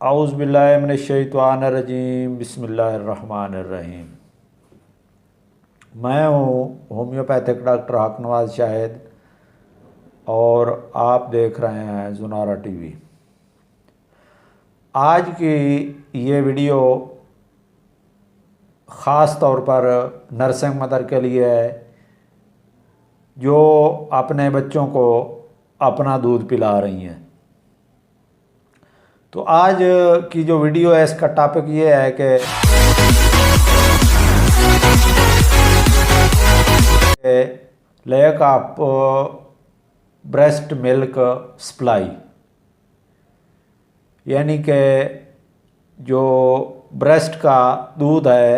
आउज़ बिल्लाहि मिनश शैतानिर रजीम बिस्मिल्लाहिर्रहमानिर्रहीम। मैं हूँ होम्योपैथिक डॉक्टर हक नवाज शाहिद और आप देख रहे हैं जुनारा टीवी। आज की ये वीडियो ख़ास तौर पर नर्सिंग मदर के लिए है जो अपने बच्चों को अपना दूध पिला रही हैं। तो आज की जो वीडियो है इसका टॉपिक ये है कि lack of breast milk supply, यानी कि जो ब्रेस्ट का दूध है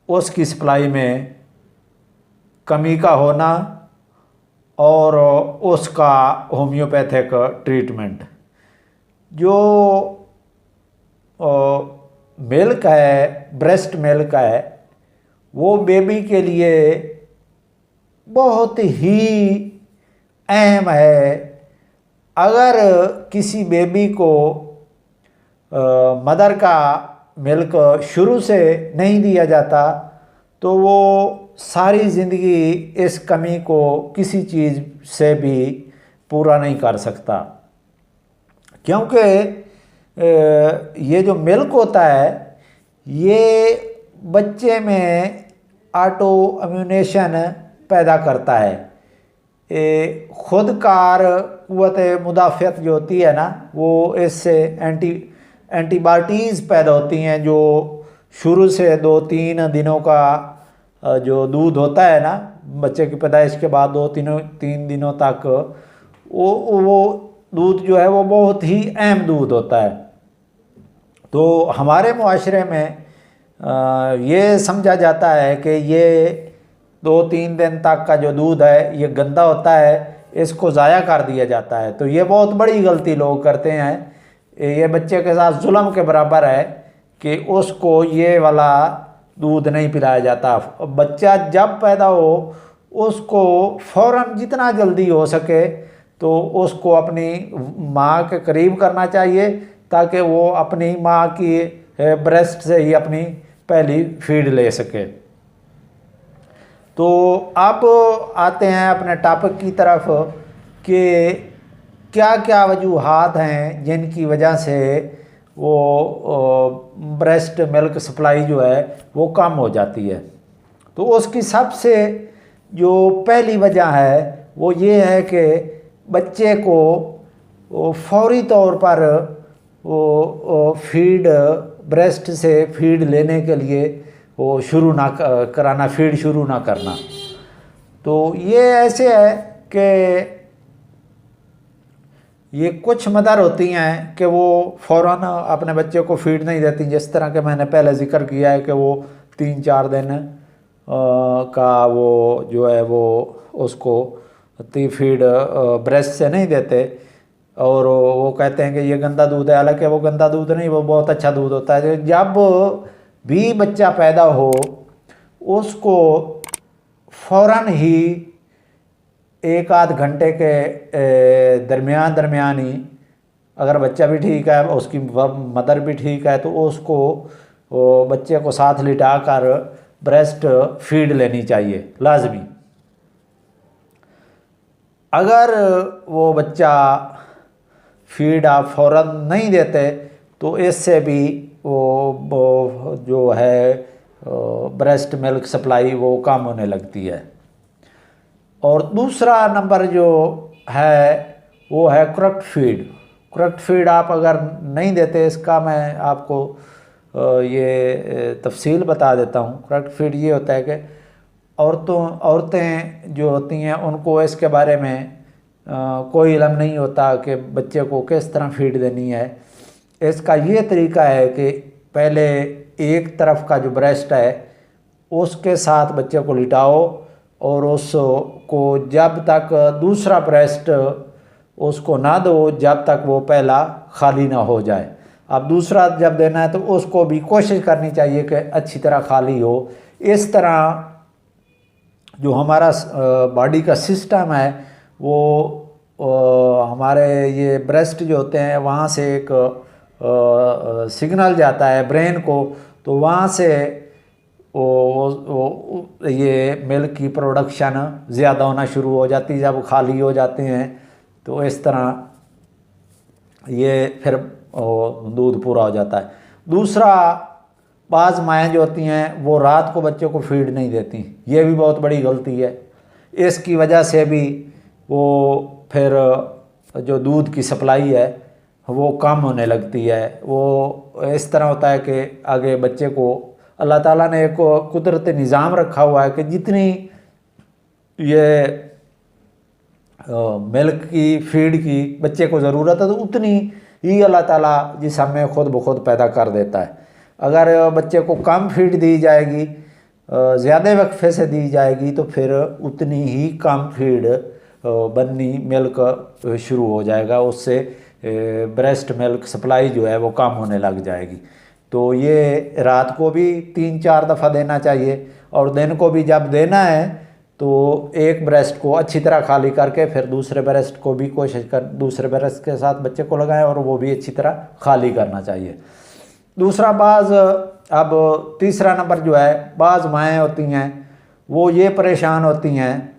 उसकी सप्लाई में कमी का होना और उसका होम्योपैथिक ट्रीटमेंट। जो मिल्क है, ब्रेस्ट मिल्क है, वो बेबी के लिए बहुत ही अहम है। अगर किसी बेबी को मदर का मिल्क शुरू से नहीं दिया जाता तो वो सारी ज़िंदगी इस कमी को किसी चीज़ से भी पूरा नहीं कर सकता, क्योंकि ये जो मिल्क होता है ये बच्चे में ऑटो इम्यूनेशन पैदा करता है। खुदकार क़ुव्वत मुदाफ़ियत जो होती है ना, वो इससे एंटीबॉडीज़ पैदा होती हैं जो शुरू से 2-3 दिनों का जो दूध होता है ना, बच्चे की पैदाइश के बाद 2-3 दिनों तक वो दूध जो है वो बहुत ही अहम दूध होता है। तो हमारे मुआशरे में ये समझा जाता है कि ये 2-3 दिन तक का जो दूध है ये गंदा होता है, इसको ज़ाया कर दिया जाता है। तो ये बहुत बड़ी गलती लोग करते हैं। ये बच्चे के साथ जुल्म के बराबर है कि उसको ये वाला दूध नहीं पिलाया जाता। बच्चा जब पैदा हो उसको फ़ौरन जितना जल्दी हो सके तो उसको अपनी माँ के करीब करना चाहिए ताकि वो अपनी माँ की ब्रेस्ट से ही अपनी पहली फीड ले सके। तो अब आते हैं अपने टॉपिक की तरफ कि क्या क्या वजूहात हैं जिनकी वजह से वो ब्रेस्ट मिल्क सप्लाई जो है वो कम हो जाती है। तो उसकी सबसे जो पहली वजह है वो ये है कि बच्चे को फौरी तौर पर वो फीड ब्रेस्ट से फीड लेने के लिए वो शुरू ना कराना, फीड शुरू ना करना। तो ये ऐसे है कि ये कुछ मदर होती हैं कि वो फ़ौरन अपने बच्चे को फीड नहीं देती, जिस तरह के मैंने पहले ज़िक्र किया है कि वो 3-4 दिन का वो जो है वो उसको फीड ब्रेस्ट से नहीं देते और वो कहते हैं कि ये गंदा दूध है। हालांकि वो गंदा दूध नहीं, वो बहुत अच्छा दूध होता है। जब भी बच्चा पैदा हो उसको फ़ौरन ही 1-8 घंटे के दरमियान ही, अगर बच्चा भी ठीक है उसकी मदर भी ठीक है, तो उसको बच्चे को साथ लिटा कर ब्रेस्ट फीड लेनी चाहिए लाजमी। अगर वो बच्चा फीड आप फ़ौरन नहीं देते तो इससे भी वो जो है ब्रेस्ट मिल्क सप्लाई वो कम होने लगती है। और दूसरा नंबर जो है वो है करेक्ट फीड। करेक्ट फीड आप अगर नहीं देते, इसका मैं आपको ये तफसील बता देता हूँ। करेक्ट फीड ये होता है कि औरतें जो होती हैं उनको इसके बारे में कोई इल्म नहीं होता कि बच्चे को किस तरह फीड देनी है। इसका ये तरीका है कि पहले एक तरफ का जो ब्रेस्ट है उसके साथ बच्चे को लिटाओ और उसको जब तक दूसरा ब्रेस्ट उसको ना दो जब तक वो पहला खाली ना हो जाए। अब दूसरा जब देना है तो उसको भी कोशिश करनी चाहिए कि अच्छी तरह खाली हो। इस तरह जो हमारा बॉडी का सिस्टम है वो हमारे ये ब्रेस्ट जो होते हैं वहाँ से एक सिग्नल जाता है ब्रेन को, तो वहाँ से ये मिल्क की प्रोडक्शन ज़्यादा होना शुरू हो जाती है। जब खाली हो जाते हैं तो इस तरह ये फिर दूध पूरा हो जाता है। दूसरा, बाज़ माएँ जो होती हैं वो रात को बच्चों को फीड नहीं देती, ये भी बहुत बड़ी गलती है। इसकी वजह से भी वो फिर जो दूध की सप्लाई है वो कम होने लगती है। वो इस तरह होता है कि आगे बच्चे को अल्लाह ताला ने एक कुदरती निज़ाम रखा हुआ है कि जितनी ये मिल्क की फीड की बच्चे को ज़रूरत है तो उतनी ही अल्लाह ताला जिस्म में खुद ब खुद पैदा कर देता है। अगर बच्चे को कम फीड दी जाएगी, ज़्यादा वक्फे से दी जाएगी, तो फिर उतनी ही कम फीड बननी मिल्क शुरू हो जाएगा, उससे ब्रेस्ट मिल्क सप्लाई जो है वो कम होने लग जाएगी। तो ये रात को भी 3-4 दफ़ा देना चाहिए, और दिन को भी जब देना है तो एक ब्रेस्ट को अच्छी तरह खाली करके फिर दूसरे ब्रेस्ट को भी दूसरे ब्रेस्ट के साथ बच्चे को लगाएं और वो भी अच्छी तरह खाली करना चाहिए। दूसरा, अब तीसरा नंबर जो है, बाज़ माएँ होती हैं वो ये परेशान होती हैं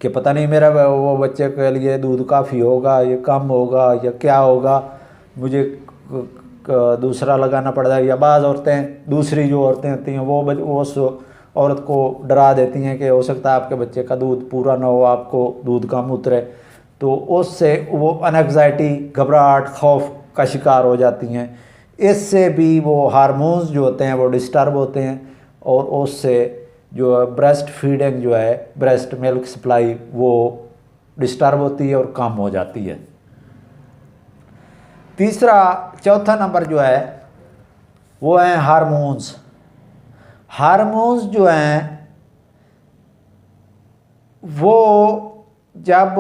कि पता नहीं मेरा वो बच्चे के लिए दूध काफ़ी होगा, ये कम होगा, या क्या होगा, मुझे दूसरा लगाना पड़ जाएगा। या बाज़ औरतें, दूसरी जो औरतें होती हैं वो उस औरत को डरा देती हैं कि हो सकता है आपके बच्चे का दूध पूरा ना हो, आपको दूध कम उतरे, तो उससे वो एंग्जाइटी, घबराहट, खौफ का शिकार हो जाती हैं। इससे भी वो हार्मोन्स जो होते हैं वो डिस्टर्ब होते हैं, और उससे जो ब्रेस्ट फीडिंग जो है, ब्रेस्ट मिल्क सप्लाई, वो डिस्टर्ब होती है और कम हो जाती है। चौथा नंबर जो है वो है हार्मोन्स। हार्मोन्स जो हैं वो जब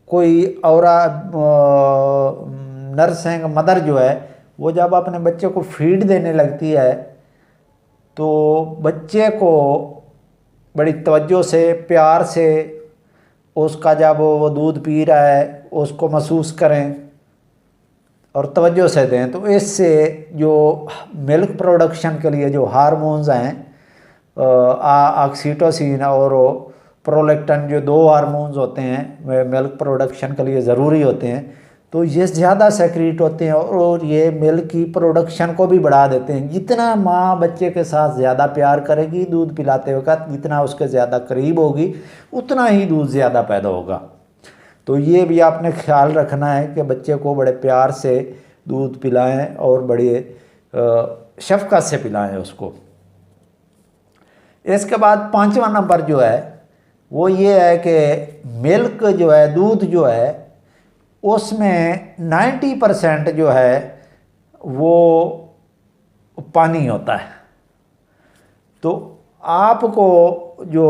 कोई नर्सिंग मदर जो है वो जब अपने बच्चे को फीड देने लगती है तो बच्चे को बड़ी तवज्जो से, प्यार से उसका जब वो दूध पी रहा है उसको महसूस करें और तवज्जो से दें, तो इससे जो मिल्क प्रोडक्शन के लिए जो हार्मोन्स हैं, ऑक्सीटोसिन और प्रोलैक्टिन, जो 2 हार्मोन्स होते हैं मिल्क प्रोडक्शन के लिए ज़रूरी होते हैं, तो ये ज़्यादा सेक्रीट होते हैं और ये मिल्क की प्रोडक्शन को भी बढ़ा देते हैं। जितना माँ बच्चे के साथ ज़्यादा प्यार करेगी दूध पिलाते वक्त, जितना उसके ज़्यादा करीब होगी, उतना ही दूध ज़्यादा पैदा होगा। तो ये भी आपने ख्याल रखना है कि बच्चे को बड़े प्यार से दूध पिलाएं और बड़े शफ़क़त से पिलाएं उसको। इसके बाद 5वां नंबर जो है वो ये है कि मिल्क जो है, दूध जो है, उसमें 90% जो है वो पानी होता है। तो आपको जो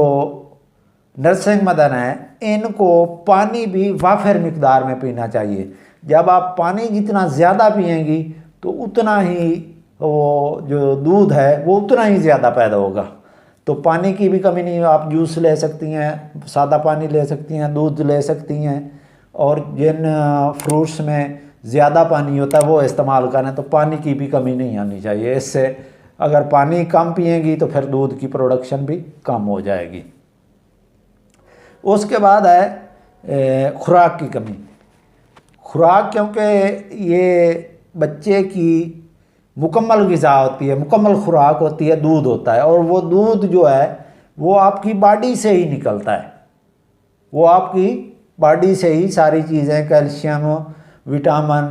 नर्सिंग मदर हैं इनको पानी भी वाफिर मिकदार में पीना चाहिए। जब आप पानी जितना ज़्यादा पिएंगी तो उतना ही वो जो दूध है वो उतना ही ज़्यादा पैदा होगा। तो पानी की भी कमी नहीं, आप जूस ले सकती हैं, सादा पानी ले सकती हैं, दूध ले सकती हैं, और जिन फ्रूट्स में ज़्यादा पानी होता है वो इस्तेमाल करें, तो पानी की भी कमी नहीं आनी चाहिए। इससे अगर पानी कम पिएंगी तो फिर दूध की प्रोडक्शन भी कम हो जाएगी। उसके बाद है खुराक की कमी। खुराक, क्योंकि ये बच्चे की मुकम्मल ग़िज़ा होती है, मुकम्मल खुराक होती है, दूध होता है, और वो दूध जो है वो आपकी बॉडी से ही निकलता है। वो आपकी बॉडी से ही सारी चीज़ें, कैल्शियम, विटामिन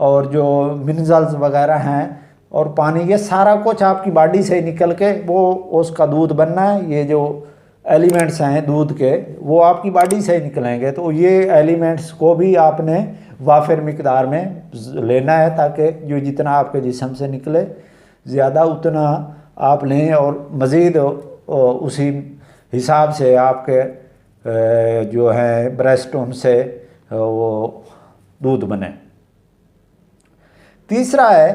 और जो मिनरल्स वगैरह हैं और पानी, ये सारा कुछ आपकी बॉडी से ही निकल के वो उसका दूध बनना है। ये जो एलिमेंट्स हैं दूध के वो आपकी बॉडी से ही निकलेंगे, तो ये एलिमेंट्स को भी आपने वाफिर मिकदार में लेना है, ताकि जो जितना आपके जिस्म से निकले ज़्यादा उतना आप लें, और मज़ीद उसी हिसाब से आपके जो है ब्रेस्ट उनसे वो दूध बने। तीसरा है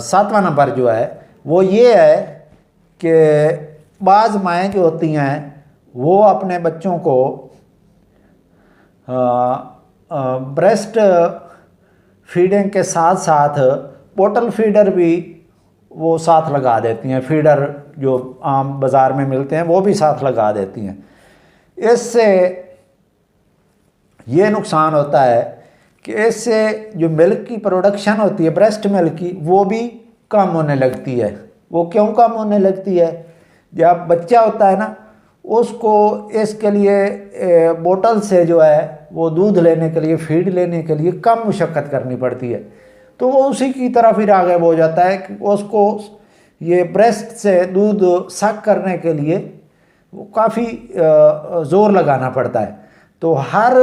7वां नंबर जो है वो ये है कि बाज़ माएँ जो होती हैं वो अपने बच्चों को ब्रेस्ट फीडिंग के साथ साथ बोतल फीडर भी वो साथ लगा देती हैं। फीडर जो आम बाज़ार में मिलते हैं वो भी साथ लगा देती हैं। इससे ये नुकसान होता है कि इससे जो मिल्क की प्रोडक्शन होती है ब्रेस्ट मिल्क की, वो भी कम होने लगती है। वो क्यों कम होने लगती है? जब बच्चा होता है ना, उसको इसके लिए बोतल से जो है वो दूध लेने के लिए, फीड लेने के लिए कम मुशक्क़त करनी पड़ती है। तो वो उसी की तरफ फिर राग़िब हो जाता है कि उसको ये ब्रेस्ट से दूध सक करने के लिए वो काफ़ी ज़ोर लगाना पड़ता है। तो हर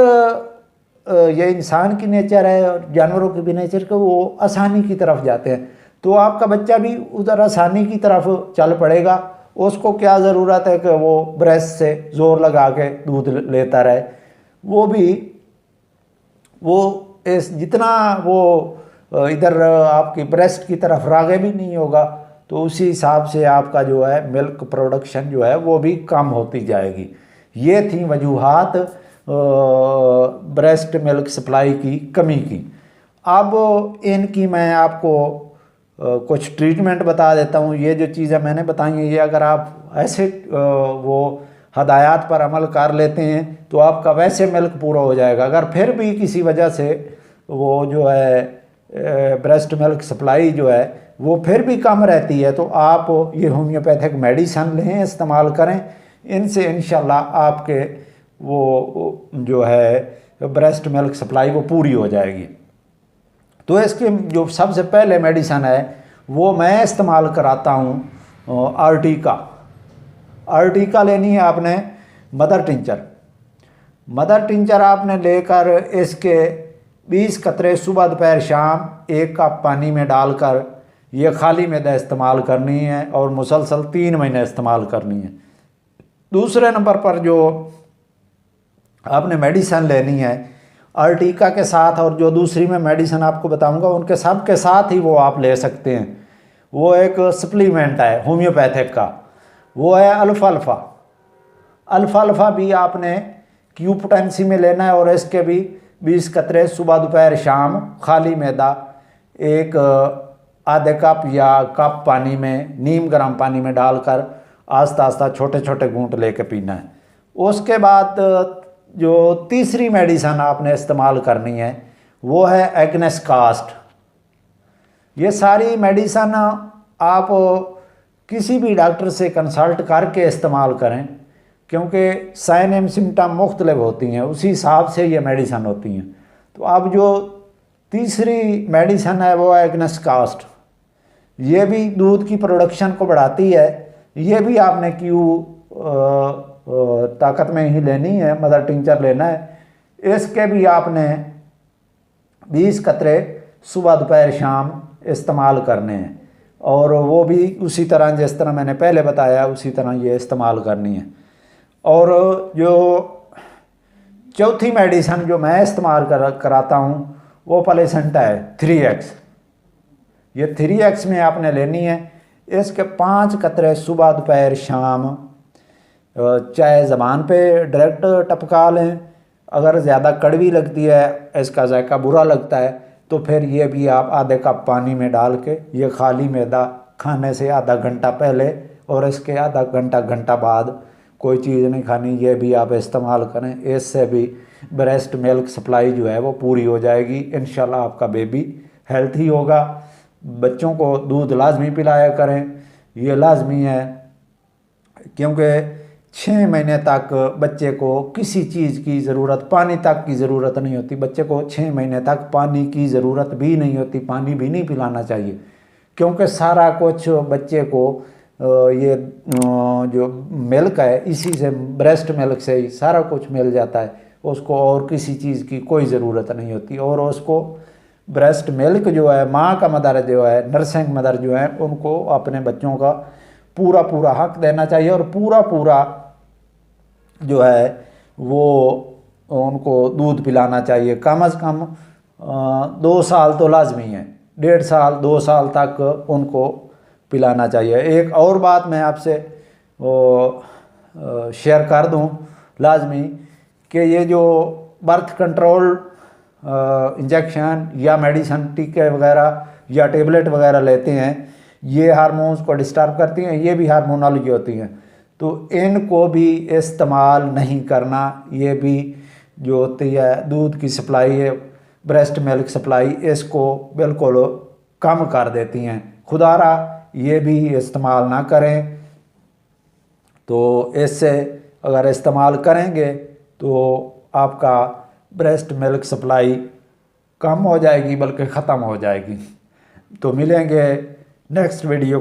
ये इंसान की नेचर है और जानवरों की भी नेचर को वो आसानी की तरफ जाते हैं। तो आपका बच्चा भी उधर आसानी की तरफ चल पड़ेगा। उसको क्या ज़रूरत है कि वो ब्रेस्ट से ज़ोर लगा के दूध लेता रहे? वो इस जितना वो इधर आपकी ब्रेस्ट की तरफ राग़िब भी नहीं होगा, तो उसी हिसाब से आपका जो है मिल्क प्रोडक्शन जो है वो भी कम होती जाएगी। ये थी वजूहात ब्रेस्ट मिल्क सप्लाई की कमी की। अब इनकी मैं आपको कुछ ट्रीटमेंट बता देता हूँ। ये जो चीज़ें मैंने बताई हैं, ये अगर आप ऐसे वो हदायत पर अमल कर लेते हैं तो आपका वैसे मिल्क पूरा हो जाएगा। अगर फिर भी किसी वजह से वो जो है ब्रेस्ट मिल्क सप्लाई जो है वो फिर भी कम रहती है, तो आप ये होम्योपैथिक मेडिसन लें, इस्तेमाल करें। इनसे इंशाल्लाह आपके वो जो है ब्रेस्ट मिल्क सप्लाई वो पूरी हो जाएगी। तो इसके जो सबसे पहले मेडिसन है वो मैं इस्तेमाल कराता हूँ आर्टिका। आर्टिका लेनी है आपने मदर टिंचर। मदर टिंचर आपने लेकर इसके 20 कतरे सुबह दोपहर शाम 1 कप पानी में डालकर ये खाली मैदा इस्तेमाल करनी है और मुसलसल 3 महीने इस्तेमाल करनी है। दूसरे नंबर पर जो आपने मेडिसन लेनी है आर्टिका के साथ, और जो दूसरी मैं मेडिसन आपको बताऊंगा उनके सब के साथ ही वो आप ले सकते हैं। वो एक सप्लीमेंट है होम्योपैथिक का, वो है अल्फाल्फा। अल्फाल्फा भी आपने क्यू पोटेंसी में लेना है और इसके भी 20 कतरे सुबह दोपहर शाम खाली मैदा एक आधे कप या कप पानी में, नीम गर्म पानी में डालकर आस्ता आस्ता छोटे छोटे घूंट लेके पीना है। उसके बाद जो तीसरी मेडिसन आपने इस्तेमाल करनी है वो है एग्नेस कास्ट। ये सारी मेडिसन आप किसी भी डॉक्टर से कंसल्ट करके इस्तेमाल करें, क्योंकि साइन एंड सिम्टम मुख्तलिफ होती हैं, उसी हिसाब से ये मेडिसन होती हैं। तो अब जो तीसरी मेडिसन है वो है एग्नेस कास्ट। ये भी दूध की प्रोडक्शन को बढ़ाती है। ये भी आपने क्यू ताकत में ही लेनी है, मदर टिंचर लेना है। इसके भी आपने 20 कतरे सुबह दोपहर शाम इस्तेमाल करने हैं और वो भी उसी तरह जिस तरह मैंने पहले बताया उसी तरह ये इस्तेमाल करनी है। और जो चौथी मेडिसन जो मैं इस्तेमाल कराता हूँ वो प्लेसेंटा है 3X। ये 3X में आपने लेनी है। इसके 5 कतरे सुबह दोपहर शाम, चाहे ज़बान पे डायरेक्ट टपका लें, अगर ज़्यादा कड़वी लगती है, इसका जायका बुरा लगता है, तो फिर ये भी आप आधे कप पानी में डाल के ये खाली मैदा खाने से आधा घंटा पहले और इसके आधा घंटा बाद कोई चीज़ नहीं खानी, ये भी आप इस्तेमाल करें। इससे भी ब्रेस्ट मिल्क सप्लाई जो है वो पूरी हो जाएगी। इंशाल्लाह आपका बेबी हेल्थी होगा। बच्चों को दूध लाजमी पिलाया करें, ये लाजमी है, क्योंकि 6 महीने तक बच्चे को किसी चीज़ की ज़रूरत, पानी तक की ज़रूरत नहीं होती। बच्चे को 6 महीने तक पानी की ज़रूरत भी नहीं होती, पानी भी नहीं पिलाना चाहिए, क्योंकि सारा कुछ बच्चे को ये जो मिल्क है इसी से, ब्रेस्ट मिल्क से ही सारा कुछ मिल जाता है उसको, और किसी चीज़ की कोई ज़रूरत नहीं होती। और उसको ब्रेस्ट मिल्क जो है, माँ का मदर जो है, नर्सिंग मदर जो है, उनको अपने बच्चों का पूरा पूरा हक देना चाहिए और पूरा पूरा जो है वो उनको दूध पिलाना चाहिए। कम से कम 2 साल तो लाजमी है, 1.5 साल 2 साल तक उनको पिलाना चाहिए। एक और बात मैं आपसे वो शेयर कर दूं लाजमी कि ये जो बर्थ कंट्रोल इंजेक्शन या मेडिसन टीके वगैरह या टेबलेट वगैरह लेते हैं, ये हार्मोन्स को डिस्टर्ब करती हैं, ये भी हार्मोनल की होती हैं, तो इनको भी इस्तेमाल नहीं करना। ये भी जो होती है दूध की सप्लाई है, ब्रेस्ट मिल्क सप्लाई, इसको बिल्कुल कम कर देती हैं। खुदारा ये भी इस्तेमाल ना करें। तो इससे अगर इस्तेमाल करेंगे तो आपका ब्रेस्ट मिल्क सप्लाई कम हो जाएगी, बल्कि ख़त्म हो जाएगी। तो मिलेंगे नेक्स्ट वीडियो।